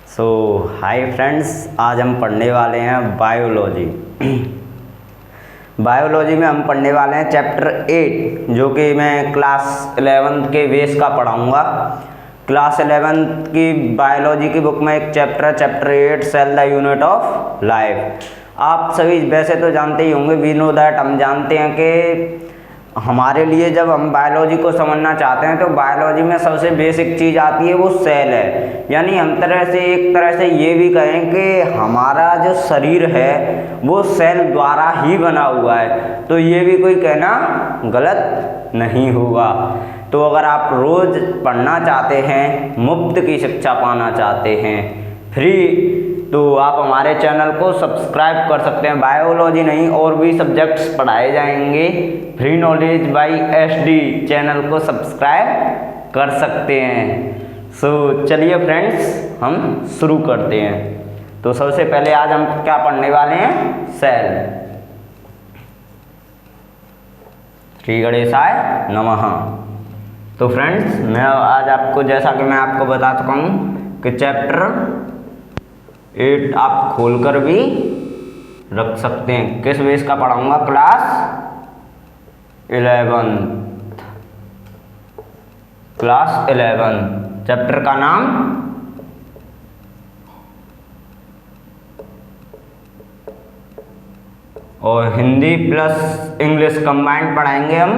सो hi friends, आज हम पढ़ने वाले हैं बायोलॉजी। बायोलॉजी में हम पढ़ने वाले हैं चैप्टर 8, जो कि मैं क्लास 11 के बेस का पढ़ाऊँगा। क्लास 11 की बायोलॉजी की बुक में एक चैप्टर है, chapter 8 cell the unit of life. आप सभी वैसे तो जानते ही होंगे, वी नो दैट, हम जानते हैं कि हमारे लिए जब हम बायोलॉजी को समझना चाहते हैं तो बायोलॉजी में सबसे बेसिक चीज़ आती है, वो सेल है। यानी हम एक तरह से ये भी कहें कि हमारा जो शरीर है वो सेल द्वारा ही बना हुआ है, तो ये भी कोई कहना गलत नहीं होगा। तो अगर आप रोज़ पढ़ना चाहते हैं, मुफ्त की शिक्षा पाना चाहते हैं, फ्री, तो आप हमारे चैनल को सब्सक्राइब कर सकते हैं। बायोलॉजी नहीं, और भी सब्जेक्ट्स पढ़ाए जाएंगे। Free knowledge by SD channel को सब्सक्राइब कर सकते हैं। सो चलिए फ्रेंड्स, हम शुरू करते हैं। तो सबसे पहले आज हम क्या पढ़ने वाले हैं? सेल। श्री गणेशाय नमः। तो फ्रेंड्स, मैं आज आपको, जैसा कि मैं आपको बता चुका हूँ कि चैप्टर 8 आप खोलकर भी रख सकते हैं। किस बेस का पढ़ाऊंगा? क्लास 11 चैप्टर का नाम और हिंदी प्लस इंग्लिश कंबाइंड पढ़ाएंगे हम,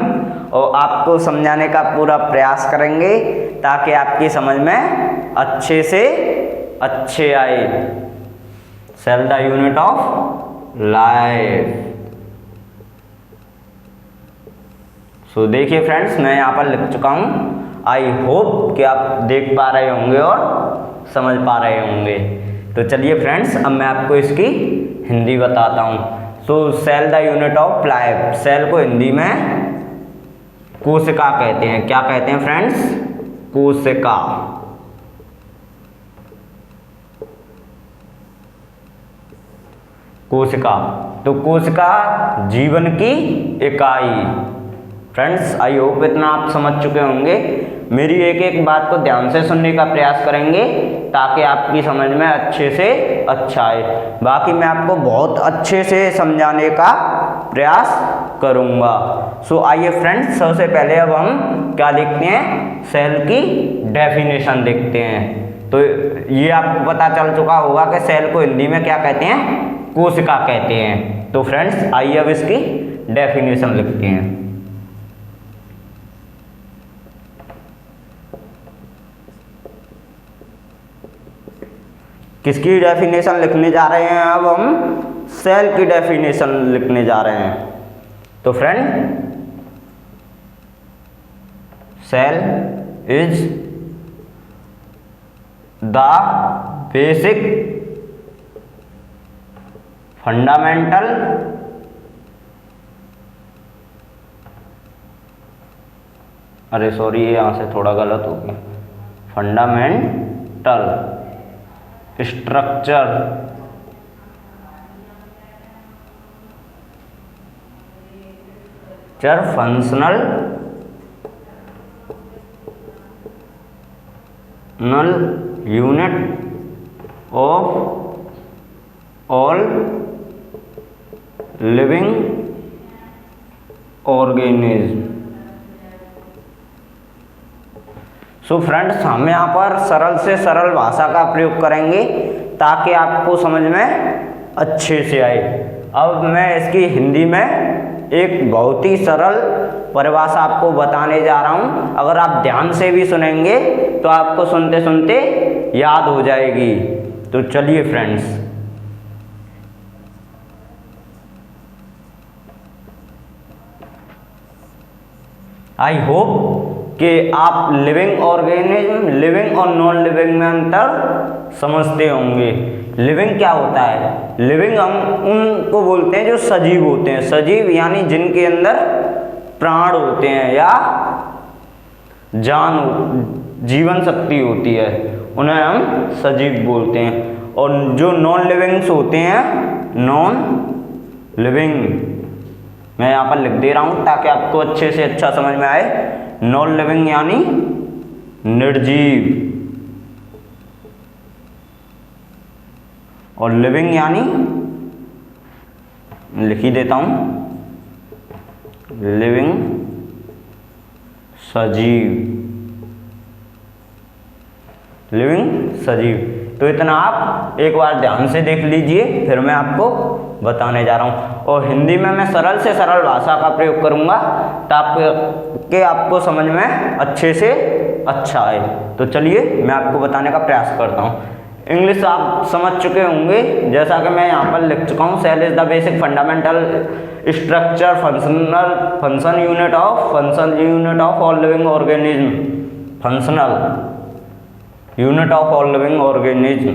और आपको समझाने का पूरा प्रयास करेंगे ताकि आपकी समझ में अच्छे से अच्छे आए। Cell the unit of life. So देखिए फ्रेंड्स, मैं यहाँ पर लिख चुका हूँ। आई होप कि आप देख पा रहे होंगे और समझ पा रहे होंगे। तो चलिए फ्रेंड्स, अब मैं आपको इसकी हिंदी बताता हूँ। So cell the unit of life. Cell को हिंदी में कोशिका कहते हैं। क्या कहते हैं फ्रेंड्स? कोशिका। कोशिका, तो कोशिका जीवन की इकाई। फ्रेंड्स, आई होप इतना आप समझ चुके होंगे। मेरी एक एक बात को ध्यान से सुनने का प्रयास करेंगे ताकि आपकी समझ में अच्छे से अच्छा आए। बाकी मैं आपको बहुत अच्छे से समझाने का प्रयास करूंगा। सो आइए फ्रेंड्स, सबसे पहले अब हम क्या देखते हैं? सेल की डेफिनेशन देखते हैं। तो ये आपको पता चल चुका होगा कि सेल को हिंदी में क्या कहते हैं? कोशिका कहते हैं। तो फ्रेंड्स, आइए अब इसकी डेफिनेशन लिखते हैं। किसकी डेफिनेशन लिखने जा रहे हैं? अब हम सेल की डेफिनेशन लिखने जा रहे हैं। तो friend, cell is the basic fundamental अरे सॉरी, ये यहाँ से थोड़ा गलत हो गया। Fundamental structure functional unit of all living organism. So friends, हम यहाँ पर सरल से सरल भाषा का प्रयोग करेंगे ताकि आपको समझ में अच्छे से आए। अब मैं इसकी हिंदी में एक बहुत ही सरल परिभाषा आपको बताने जा रहा हूँ। अगर आप ध्यान से भी सुनेंगे तो आपको सुनते सुनते याद हो जाएगी। तो चलिए फ्रेंड्स, आई होप कि आप लिविंग ऑर्गेनिज्म, लिविंग और नॉन लिविंग में अंतर समझते होंगे। लिविंग क्या होता है? लिविंग हम उनको बोलते हैं जो सजीव होते हैं। सजीव यानी जिनके अंदर प्राण होते हैं या जीवन शक्ति होती है, उन्हें हम सजीव बोलते हैं। और जो नॉन लिविंग्स होते हैं, नॉन लिविंग, मैं यहाँ पर लिख दे रहा हूँ ताकि आपको अच्छे से अच्छा समझ में आए। नॉन लिविंग यानी निर्जीव, और लिविंग यानी लिख ही देता हूं, लिविंग सजीव, लिविंग सजीव। तो इतना आप एक बार ध्यान से देख लीजिए, फिर मैं आपको बताने जा रहा हूँ। और हिंदी में मैं सरल से सरल भाषा का प्रयोग करूँगा ताकि आपको समझ में अच्छे से अच्छा आए। तो चलिए मैं आपको बताने का प्रयास करता हूँ। इंग्लिश आप समझ चुके होंगे, जैसा कि मैं यहाँ पर लिख चुका हूँ। Cell is the basic fundamental structure function unit of all living organism, functional unit of all living organism.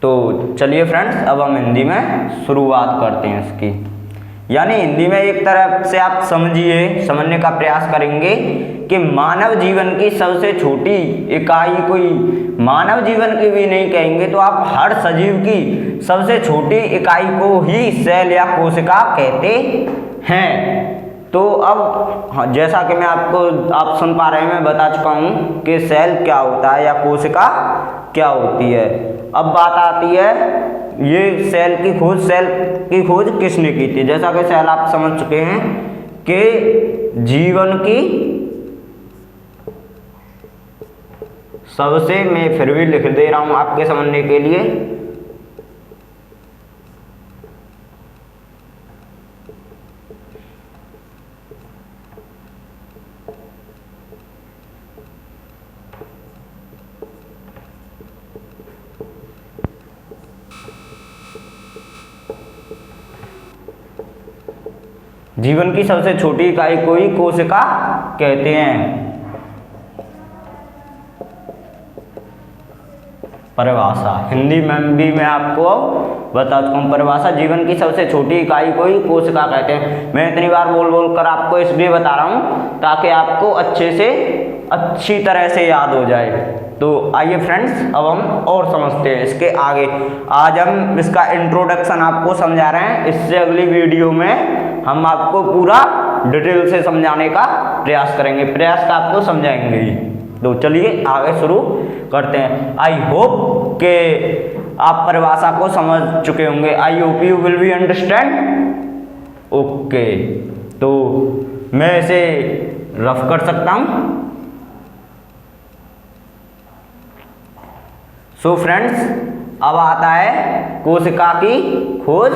तो चलिए फ्रेंड्स, अब हम हिंदी में शुरुआत करते हैं इसकी। यानी हिंदी में एक तरह से आप समझने का प्रयास करेंगे कि मानव जीवन की सबसे छोटी इकाई, कोई मानव जीवन की भी नहीं कहेंगे तो आप हर सजीव की सबसे छोटी इकाई को ही सेल या कोशिका कहते हैं। तो अब जैसा कि मैं आप सुन पा रहे हैं, मैं बता चुका हूँ कि सेल क्या होता है या कोशिका क्या होती है। अब बात आती है ये सेल की खोज किसने की थी। जैसा कि सेल आप समझ चुके हैं कि जीवन की सबसे, मैं फिर भी लिख दे रहा हूं आपके समझने के लिए, जीवन की सबसे छोटी इकाई को ही कोशिका कहते हैं। परिभाषा हिंदी में भी मैं आपको बता चुका हूँ। परिभाषा जीवन की सबसे छोटी इकाई को ही कोशिका कहते हैं। मैं इतनी बार बोल कर आपको इसलिए बता रहा हूँ ताकि आपको अच्छी तरह से याद हो जाए। तो आइए फ्रेंड्स, अब हम और समझते हैं इसके आगे। आज हम इसका इंट्रोडक्शन आपको समझा रहे हैं, इससे अगली वीडियो में हम आपको पूरा डिटेल से समझाने का प्रयास करेंगे, प्रयास का आपको समझाएंगे ही। तो चलिए आगे शुरू करते हैं। आई होप के आप परिभाषा को समझ चुके होंगे। आई hope you will be understand. Okay, तो मैं इसे रफ कर सकता हूं। सो फ्रेंड्स, अब आता है कोशिका की खोज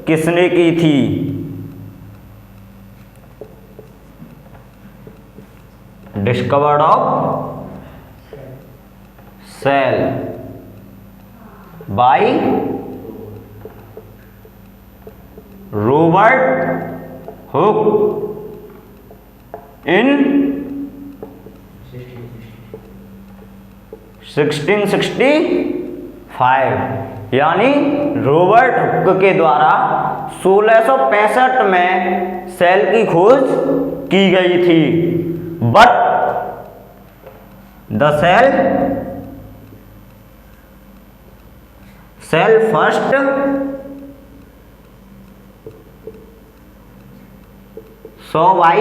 किसने की थी। Discovered of cell by Robert Hooke in 1665। यानी रॉबर्ट हुक के द्वारा 1665 में सेल की खोज की गई थी। But the cell first saw by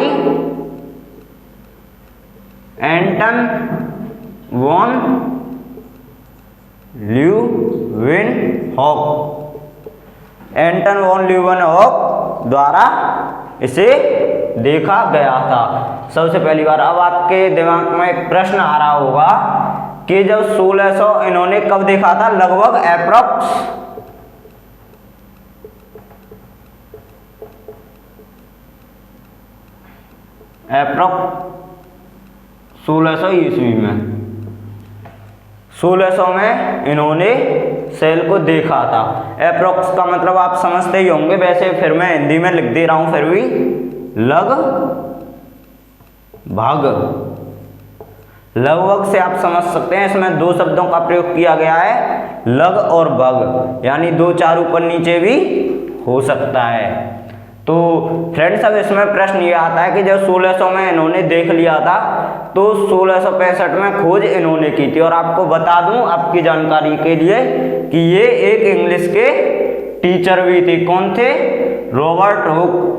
Anton von Leeuwenhoek. Anton von Leeuwenhoek द्वारा इसे देखा गया था सबसे पहली बार। अब आपके दिमाग में एक प्रश्न आ रहा होगा कि जब 1600 इन्होंने कब देखा था, लगभग अप्रॉक्स 1600 ईस्वी में, 1600 में इन्होंने सेल को देखा था। अप्रॉक्स का मतलब आप समझते ही होंगे, वैसे फिर मैं हिंदी में लिख दे रहा हूं, फिर भी लगभग से आप समझ सकते हैं। इसमें दो शब्दों का प्रयोग किया गया है, लग और भग, यानी दो चार ऊपर नीचे भी हो सकता है। तो फ्रेंड्स, अब इसमें प्रश्न ये आता है कि जब 1600 में इन्होंने देख लिया था तो 1665 में खोज इन्होंने की थी। और आपको बता दूं आपकी जानकारी के लिए कि ये एक इंग्लिश के टीचर भी थे। कौन थे? Robert Hooke.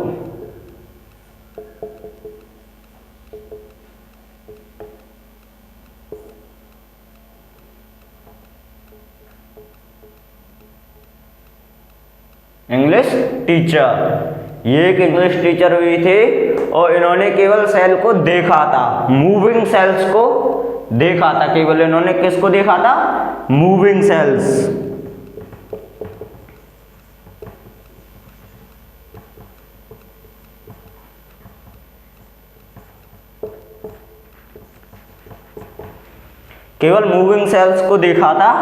English teacher. ये एक इंग्लिश टीचर हुई थी और इन्होंने केवल सेल को देखा था, मूविंग सेल्स को देखा था। केवल इन्होंने किसको देखा था? Moving cells. केवल मूविंग सेल्स को देखा था,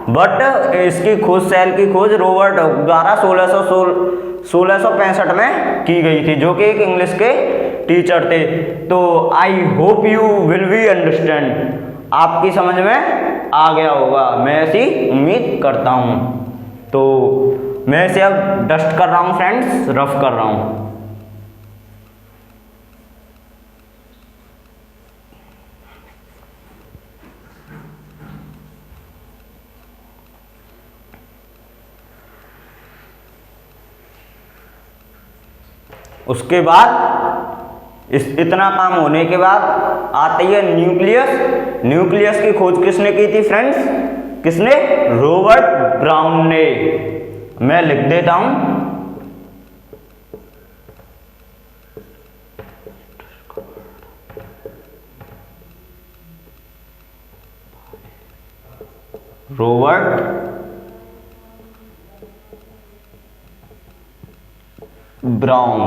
बट इसकी खोज, सेल की खोज रॉबर्ट द्वारा 1665 में की गई थी, जो कि एक इंग्लिश के टीचर थे। तो आई hope you will be understand, आपकी समझ में आ गया होगा, मैं ऐसी उम्मीद करता हूँ। तो मैं इसे अब डस्ट कर रहा हूँ फ्रेंड्स, रफ कर रहा हूँ। उसके बाद इतना काम होने के बाद आती है न्यूक्लियस। न्यूक्लियस की खोज किसने की थी फ्रेंड्स? किसने? रॉबर्ट ब्राउन ने। मैं लिख देता हूं, रॉबर्ट ब्राउन।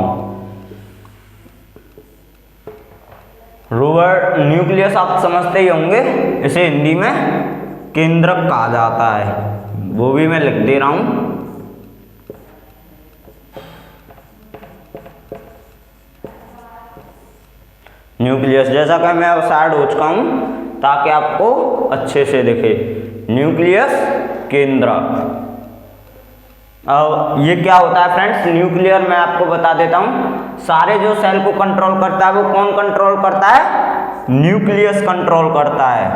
रॉबर्ट, न्यूक्लियस आप समझते ही होंगे, इसे हिंदी में केंद्रक कहा जाता है, वो भी मैं लिख दे रहा हूं। न्यूक्लियस, जैसा कि मैं अब साइड हो चुका हूं ताकि आपको अच्छे से दिखे। न्यूक्लियस केंद्रक। अब ये क्या होता है फ्रेंड्स? न्यूक्लियर मैं आपको बता देता हूं। सारे जो सेल को कंट्रोल करता है वो कौन कंट्रोल करता है? न्यूक्लियस कंट्रोल करता है।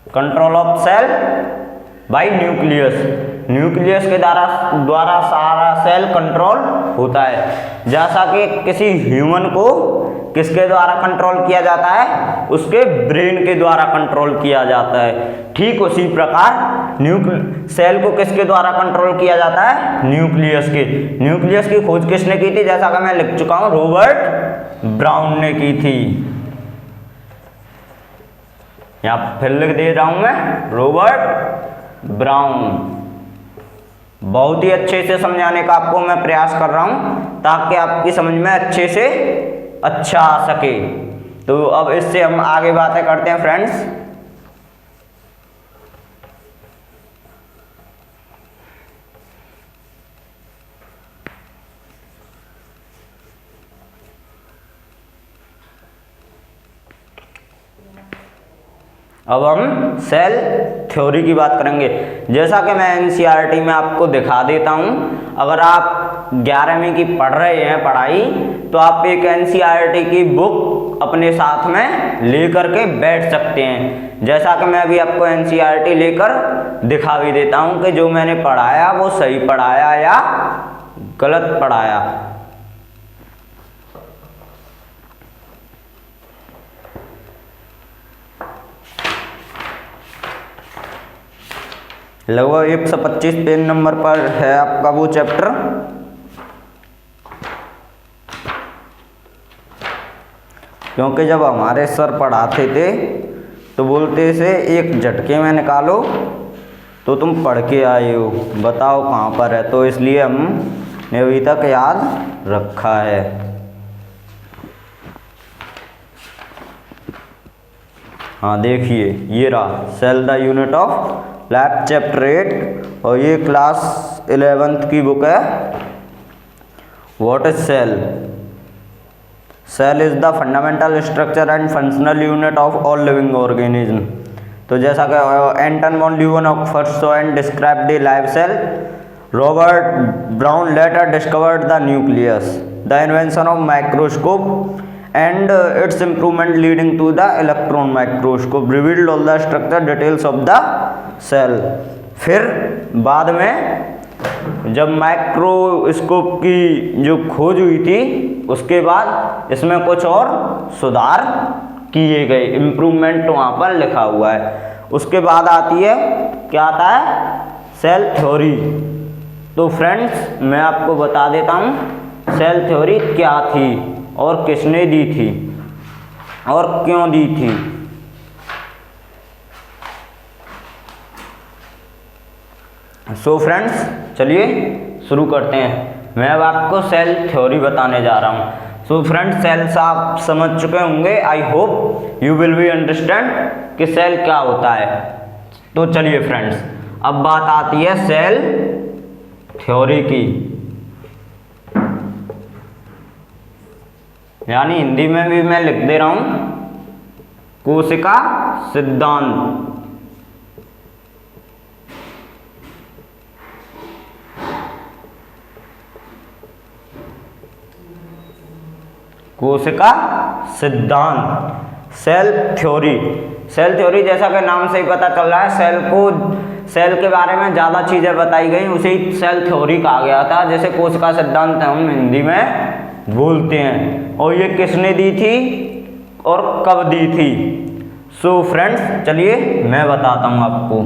Control of cell by nucleus. Nucleus के द्वारा सारा सेल कंट्रोल होता है। जैसा कि किसी ह्यूमन को किसके द्वारा कंट्रोल किया जाता है? उसके ब्रेन के द्वारा कंट्रोल किया जाता है। ठीक उसी प्रकार सेल को किसके द्वारा कंट्रोल किया जाता है? न्यूक्लियस के। न्यूक्लियस की खोज किसने की थी? जैसा कि मैं लिख चुका हूं, रॉबर्ट ब्राउन ने की थी। यहां फिर लिख दे रहा हूं मैं, रॉबर्ट ब्राउन। बहुत ही अच्छे से समझाने का आपको मैं प्रयास कर रहा हूं ताकि आपकी समझ में अच्छे से अच्छा आ सके। तो अब इससे हम आगे बातें करते हैं फ्रेंड्स। अब हम सेल थ्योरी की बात करेंगे। जैसा कि मैं एनसीईआरटी में आपको दिखा देता हूं, अगर आप 11वीं की पढ़ रहे हैं पढ़ाई, तो आप एक एनसीईआरटी की बुक अपने साथ में लेकर के बैठ सकते हैं। जैसा कि मैं अभी आपको एनसीईआरटी लेकर दिखा भी देता हूं कि जो मैंने पढ़ाया वो सही पढ़ाया या गलत पढ़ाया। लगभग 125 पेज नंबर पर है आपका वो चैप्टर। क्योंकि जब हमारे सर पढ़ाते थे तो बोलते थे एक झटके में निकालो तो तुम पढ़ के आए हो, बताओ कहाँ पर है। तो इसलिए हमने अभी तक याद रखा है। हाँ देखिए, ये रहा cell the unit of life chapter 8 और ये क्लास 11th की बुक है। What is cell? Cell is the fundamental structure and functional unit of all living organism. तो जैसा कि Anton von Leeuwenhoek first saw and described the life cell, Robert Brown later discovered the nucleus, the invention of microscope and its improvement leading to the electron microscope revealed all the structure details of the cell। फिर बाद में जब microscope की जो खोज हुई थी उसके बाद इसमें कुछ और सुधार किए गए, इम्प्रूवमेंट वहाँ पर लिखा हुआ है। उसके बाद आती है, क्या आता है, सेल थ्योरी। तो फ्रेंड्स मैं आपको बता देता हूँ सेल थ्योरी क्या थी और किसने दी थी और क्यों दी थी। सो फ्रेंड्स चलिए शुरू करते हैं। मैं अब आपको सेल थ्योरी बताने जा रहा हूँ। सो फ्रेंड्स सेल्स आप समझ चुके होंगे, आई hope you will be understand कि सेल क्या होता है। तो चलिए फ्रेंड्स अब बात आती है सेल थ्योरी की, यानी हिंदी में भी मैं लिख दे रहा हूं कोशिका सिद्धांत। कोशिका सिद्धांत, सेल थ्योरी। सेल थ्योरी जैसा कि नाम से ही पता चल रहा है, सेल के बारे में ज़्यादा चीज़ें बताई गई, उसे सेल थ्योरी कहा गया था, जैसे कोशिका सिद्धांत हम हिंदी में बोलते हैं। और ये किसने दी थी और कब दी थी। सो फ्रेंड्स चलिए मैं बताता हूँ आपको।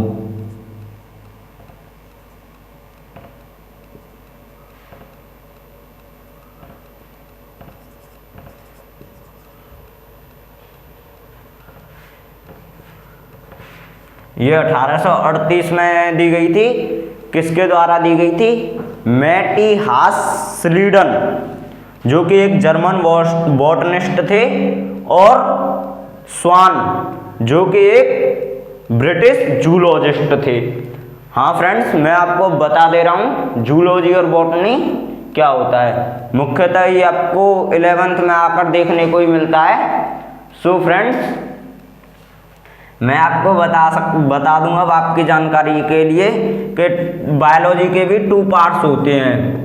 ये 1838 में दी गई थी। किसके द्वारा दी गई थी, मैटिहास स्लीडन, जो कि एक जर्मन बॉटनिस्ट थे, और स्वान जो कि एक ब्रिटिश जूलॉजिस्ट थे। हाँ फ्रेंड्स मैं आपको बता दे रहा हूँ जूलॉजी और बॉटनी क्या होता है। मुख्यतः ये आपको 11th में आकर देखने को ही मिलता है। सो फ्रेंड्स मैं आपको बता दूंगा अब आपकी जानकारी के लिए कि बायोलॉजी के भी 2 पार्ट्स होते हैं।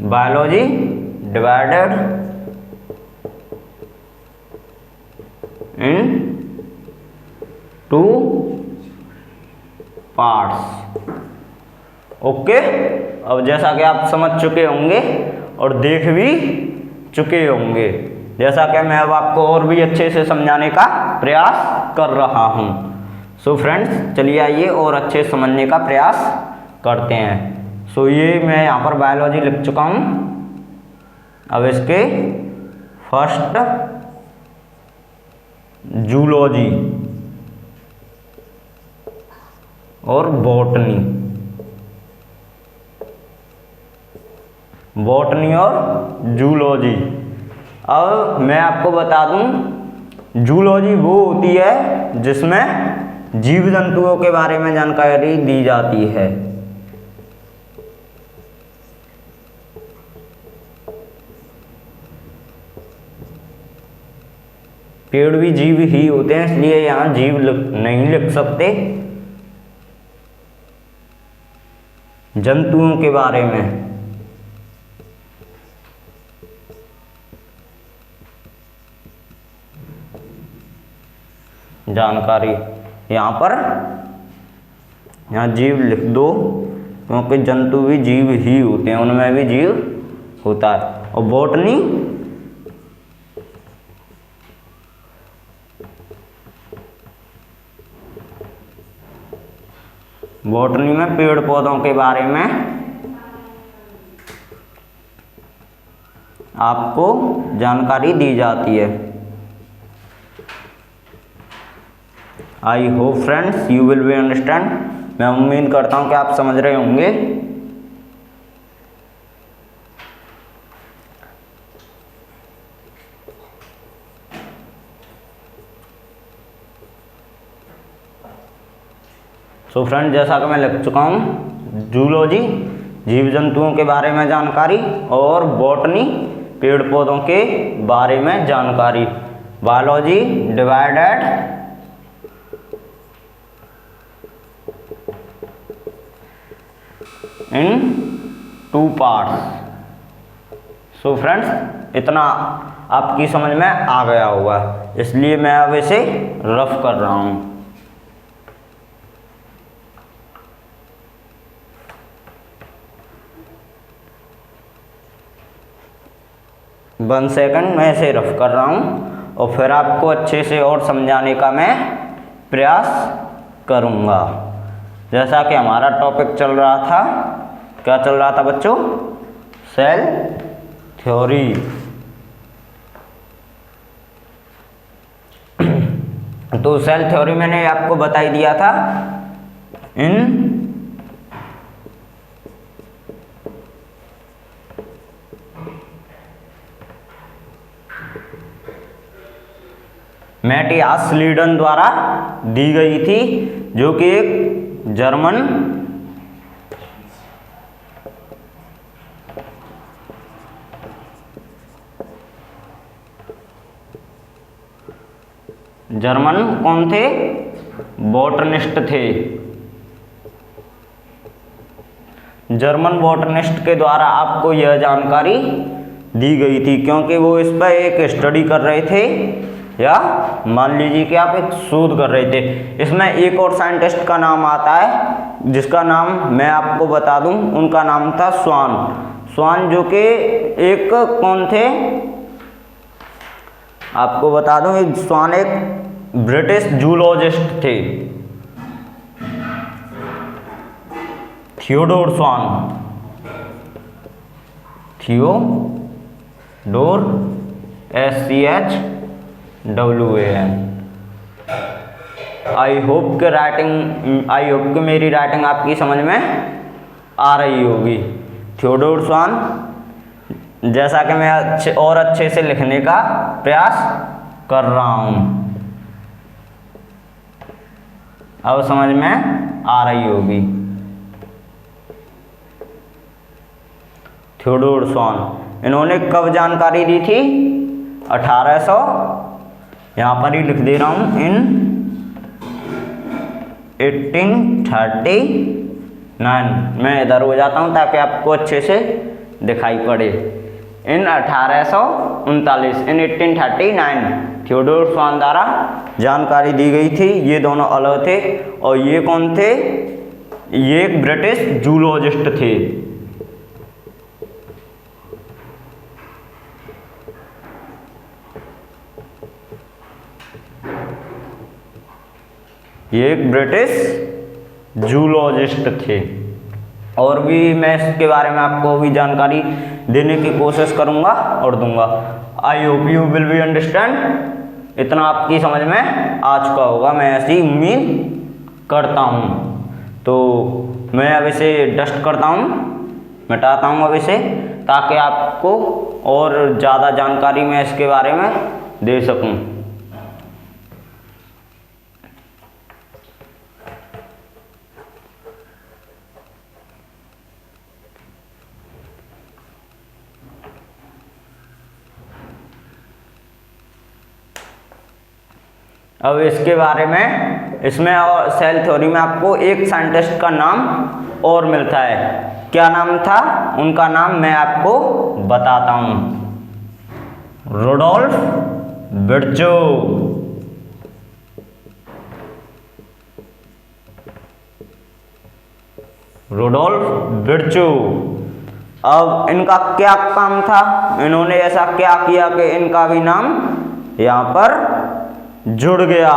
Biology divided in 2 parts. Okay, अब जैसा कि आप समझ चुके होंगे और देख भी चुके होंगे, जैसा कि मैं अब आपको और भी अच्छे से समझाने का प्रयास कर रहा हूँ। सो फ्रेंड्स चलिए आइए और अच्छे समझने का प्रयास करते हैं। सो ये मैं यहाँ पर बायोलॉजी लिख चुका हूँ। अब इसके फर्स्ट जूलॉजी और बॉटनी, बॉटनी और जूलॉजी। अब मैं आपको बता दूं जूलॉजी वो होती है जिसमें जीव जंतुओं के बारे में जानकारी दी जाती है। पेड़ भी जीव ही होते हैं, इसलिए यहाँ जीव नहीं लिख सकते। जंतुओं के बारे में जानकारी, यहाँ जीव लिख दो, क्योंकि जंतु भी जीव ही होते हैं, उनमें भी जीव होता है। और बॉटनी में पेड़ पौधों के बारे में आपको जानकारी दी जाती है। I hope friends you will be understand. मैं उम्मीद करता हूँ कि आप समझ रहे होंगे। सो फ्रेंड जैसा कि मैं लिख चुका हूँ जूलॉजी जीव जंतुओं के बारे में जानकारी और बॉटनी पेड़ पौधों के बारे में जानकारी। Biology divided in 2 parts. So friends इतना आपकी समझ में आ गया होगा, इसलिए मैं अब इसे रफ कर रहा हूँ। 1 सेकंड मैं इसे रफ कर रहा हूँ और फिर आपको अच्छे से और समझाने का मैं प्रयास करूँगा। जैसा कि हमारा टॉपिक चल रहा था, क्या चल रहा था बच्चों? Cell theory. तो सेल थ्योरी मैंने आपको बता ही दिया था। इन मैटियास लीडन द्वारा दी गई थी, जो कि एक जर्मन कौन थे? बॉटनिस्ट थे। जर्मन बॉटनिस्ट के द्वारा आपको यह जानकारी दी गई थी, क्योंकि वो इस पर एक स्टडी कर रहे थे, या मान लीजिए कि आप एक शोध कर रहे थे। इसमें एक और साइंटिस्ट का नाम आता है, जिसका नाम मैं आपको बता दूं। उनका नाम था स्वान, जो कि एक कौन थे आपको बता दूं। स्वान एक ब्रिटिश जूलॉजिस्ट थे। Theodor Schwann, Theodor SCHWAN। I hope कि मेरी राइटिंग आपकी समझ में आ रही होगी। थियोडोर स्वान, जैसा कि मैं अच्छे से लिखने का प्रयास कर रहा हूँ, अब समझ में आ रही होगी। थियोडोर स्वान, इन्होंने कब जानकारी दी थी? 1800, यहाँ पर ही लिख दे रहा हूँ, इन 1839। मैं इधर हो जाता हूँ ताकि आपको अच्छे से दिखाई पड़े। इन 1839, इन 1839 थियोडोर स्वान द्वारा जानकारी दी गई थी। ये दोनों अलग थे। और ये कौन थे? ये एक ब्रिटिश जूलॉजिस्ट थे। ये एक ब्रिटिश जूलॉजिस्ट थे। और भी मैं इसके बारे में आपको भी जानकारी देने की कोशिश करूंगा और दूंगा। आई hope you will be understand. इतना आपकी समझ में आ चुका होगा, मैं ऐसी उम्मीद करता हूँ। तो मैं अब इसे डस्ट करता हूँ, मिटाता हूँ अब इसे, ताकि आपको और ज़्यादा जानकारी मैं इसके बारे में दे सकूँ। अब इसके बारे में, इसमें और सेल थ्योरी में आपको एक साइंटिस्ट का नाम और मिलता है। क्या नाम था उनका? नाम मैं आपको बताता हूँ। Rudolf Virchow. Rudolf Virchow. अब इनका क्या काम था? इन्होंने ऐसा क्या किया कि इनका भी नाम यहाँ पर जुड़ गया?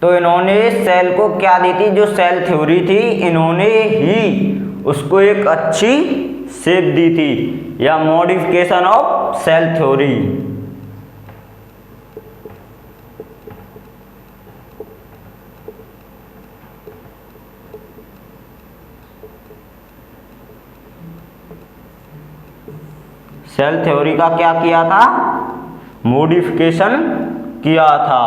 तो इन्होंने सेल को क्या दी थी? जो सेल थ्योरी थी, इन्होंने ही उसको एक अच्छी शेप दी थी, या modification of cell theory. Cell theory का क्या किया था? मॉडिफिकेशन किया था।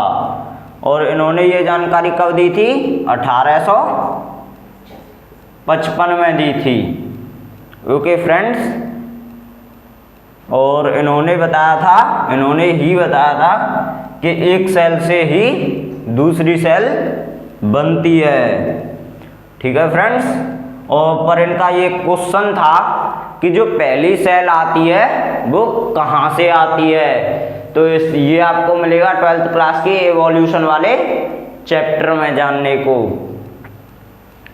और इन्होंने ये जानकारी कब दी थी? 1855 में दी थी। Okay friends. और इन्होंने बताया था कि एक सेल से ही दूसरी सेल बनती है। ठीक है फ्रेंड्स। और पर इनका ये क्वेश्चन था कि जो पहली सेल आती है वो कहाँ से आती है। तो ये आपको मिलेगा 12th क्लास के एवोल्यूशन वाले चैप्टर में जानने को।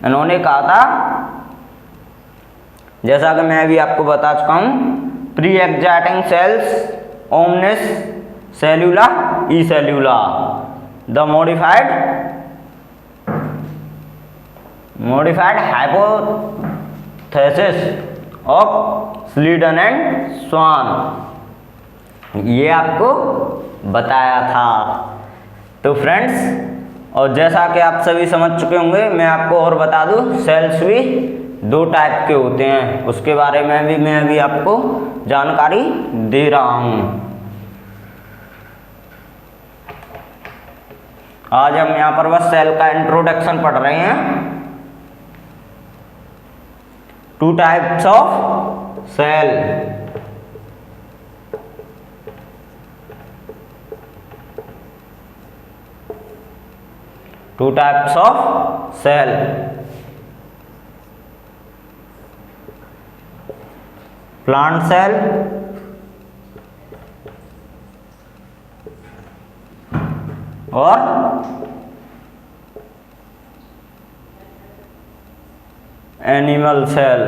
इन्होंने कहा था, जैसा कि मैं भी आपको बता चुका हूँ, फ्री एक्साइटिंग सेल्स ओमनिस सेल्यूला ई सेल्यूला the modified hypothesis of Schleiden and Schwann, ये आपको बताया था। तो फ्रेंड्स, और जैसा कि आप सभी समझ चुके होंगे, मैं आपको और बता दूं, सेल्स भी दो टाइप के होते हैं, उसके बारे में भी मैं अभी आपको जानकारी दे रहा हूं। आज हम यहाँ पर बस सेल का इंट्रोडक्शन पढ़ रहे हैं। Two types of cell, two types of cell, plant cell और एनिमल सेल।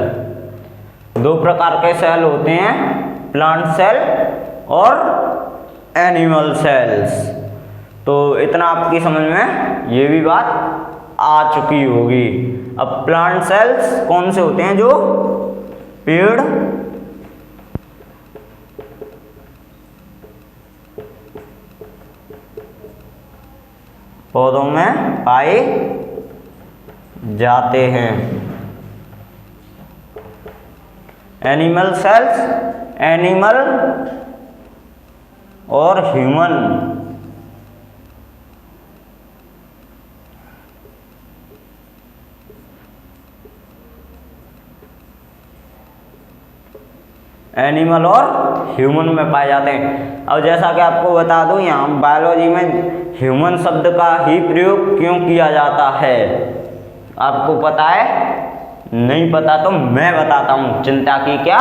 दो प्रकार के सेल होते हैं, प्लांट सेल और एनिमल सेल्स। तो इतना आपकी समझ में ये भी बात आ चुकी होगी। अब प्लांट सेल्स कौन से होते हैं? जो पेड़ पौधों में पाए जाते हैं। एनिमल सेल्स, एनिमल और ह्यूमन। एनिमल और ह्यूमन में पाए जाते हैं। अब जैसा कि आपको बता दूं, यहाँ बायोलॉजी में ह्यूमन शब्द का ही प्रयोग क्यों किया जाता है, आपको पता है? नहीं पता तो मैं बताता हूँ, चिंता की क्या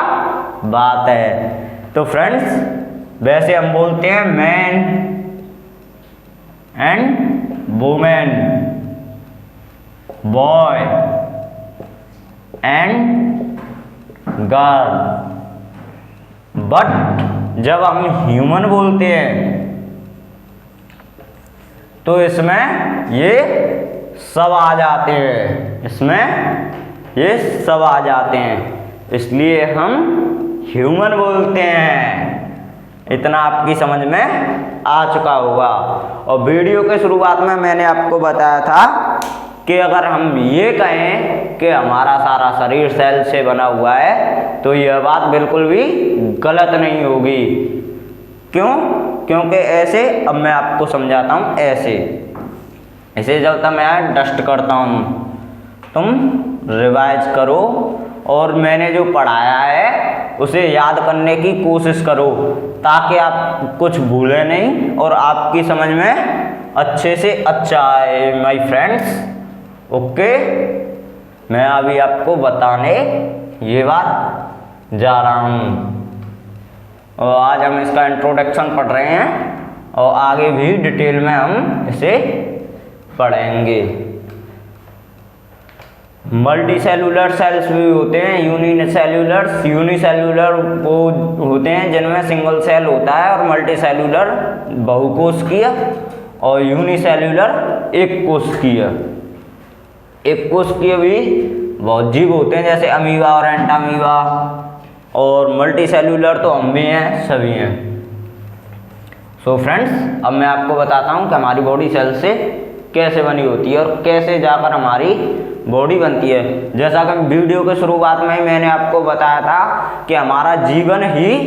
बात है। तो फ्रेंड्स, वैसे हम बोलते हैं man and women, boy and girl, but जब हम ह्यूमन बोलते हैं तो इसमें ये सब आ जाते हैं, इसमें ये सब आ जाते हैं, इसलिए हम ह्यूमन बोलते हैं। इतना आपकी समझ में आ चुका होगा। और वीडियो के शुरुआत में मैंने आपको बताया था कि अगर हम ये कहें कि हमारा सारा शरीर सेल से बना हुआ है तो यह बात बिल्कुल भी गलत नहीं होगी। क्यों? क्योंकि ऐसे, अब मैं आपको समझाता हूँ। ऐसे जब तक मैं डस्ट करता हूँ, तुम रिवाइज करो और मैंने जो पढ़ाया है उसे याद करने की कोशिश करो, ताकि आप कुछ भूलें नहीं और आपकी समझ में अच्छे से अच्छा आए माय फ्रेंड्स। ओके, मैं अभी आपको बताने ये बात जा रहा हूँ। और आज हम इसका इंट्रोडक्शन पढ़ रहे हैं और आगे भी डिटेल में हम इसे पढ़ेंगे। मल्टी सेलुलर सेल्स भी होते हैं, यूनिसेल्यूलर वो होते हैं जिनमें सिंगल सेल होता है, और मल्टी सेलुलर बहुकोशिकीय और यूनिसेल्यूलर एक कोशिकीय। एक कोशिकीय भी बहुत जीव होते हैं, जैसे अमीबा और एंटामीबा, और मल्टी सेलुलर तो हम भी हैं, सभी हैं। सो फ्रेंड्स, अब मैं आपको बताता हूँ कि हमारी बॉडी सेल से कैसे बनी होती है और कैसे जाकर हमारी बॉडी बनती है। जैसा कि वीडियो के शुरुआत में ही मैंने आपको बताया था कि हमारा जीवन ही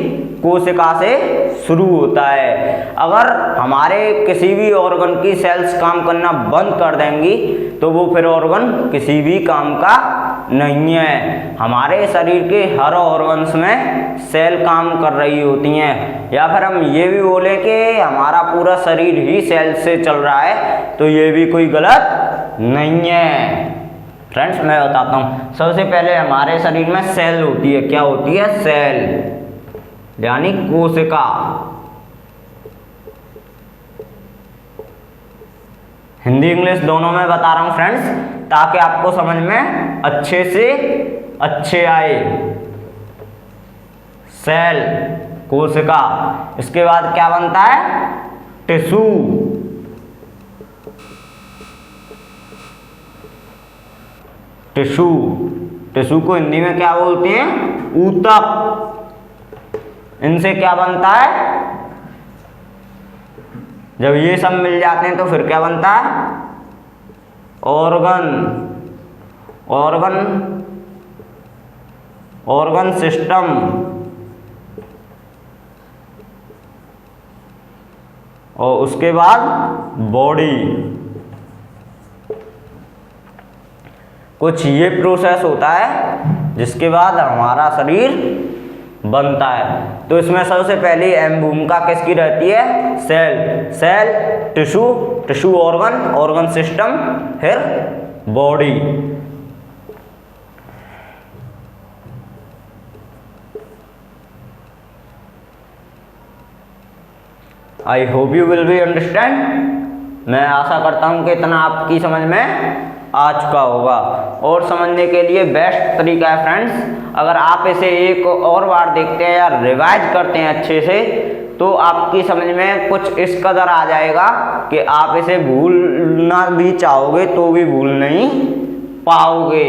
कोशिका से शुरू होता है। अगर हमारे किसी भी ऑर्गन की सेल्स काम करना बंद कर देंगी तो वो फिर ऑर्गन किसी भी काम का नहीं है। हमारे शरीर के हर ऑर्गन्स में सेल काम कर रही होती हैं, या फिर हम ये भी बोलें कि हमारा पूरा शरीर ही सेल से चल रहा है, तो ये भी कोई गलत नहीं है। फ्रेंड्स, मैं बताता हूँ। सबसे पहले हमारे शरीर में सेल होती है। क्या होती है? सेल यानी कोशिका। हिंदी इंग्लिश दोनों में बता रहा हूँ फ्रेंड्स, ताकि आपको समझ में अच्छे से अच्छे आए। सेल कोशिका। इसके बाद क्या बनता है? टिश्यू। टिश्यू, टिश्यू को हिंदी में क्या बोलते हैं? ऊतक। इनसे क्या बनता है? जब ये सब मिल जाते हैं तो फिर क्या बनता है? ऑर्गन। Organ, organ system. और उसके बाद बॉडी। कुछ ये प्रोसेस होता है जिसके बाद हमारा शरीर बनता है। तो इसमें सबसे पहले अहम भूमिका किसकी रहती है? Cell. Cell, tissue, tissue organ, organ system, फिर body. I hope you will be understand. मैं आशा करता हूं कि इतना आपकी समझ में आ चुका होगा। और समझने के लिए बेस्ट तरीका है फ्रेंड्स, अगर आप इसे एक और बार देखते हैं या रिवाइज करते हैं अच्छे से, तो आपकी समझ में कुछ इस कदर आ जाएगा कि आप इसे भूलना भी चाहोगे तो भी भूल नहीं पाओगे,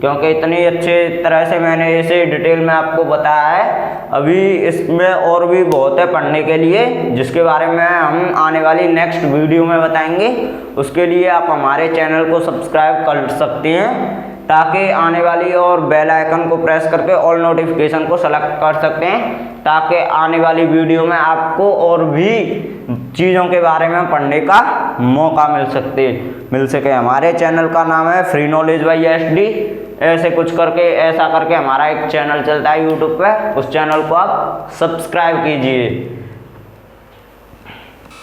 क्योंकि इतनी अच्छे तरह से मैंने इसे डिटेल में आपको बताया है। अभी इसमें और भी बहुत है पढ़ने के लिए, जिसके बारे में हम आने वाली नेक्स्ट वीडियो में बताएंगे। उसके लिए आप हमारे चैनल को सब्सक्राइब कर सकते हैं, ताकि आने वाली और बेल आइकन को प्रेस करके ऑल नोटिफिकेशन को सेलेक्ट कर सकते हैं, ताकि आने वाली वीडियो में आपको और भी चीज़ों के बारे में पढ़ने का मौका मिल सके। हमारे चैनल का नाम है फ्री नॉलेज बाय SD। ऐसे कुछ करके, ऐसा करके हमारा एक चैनल चलता है यूट्यूब पे, उस चैनल को आप सब्सक्राइब कीजिए।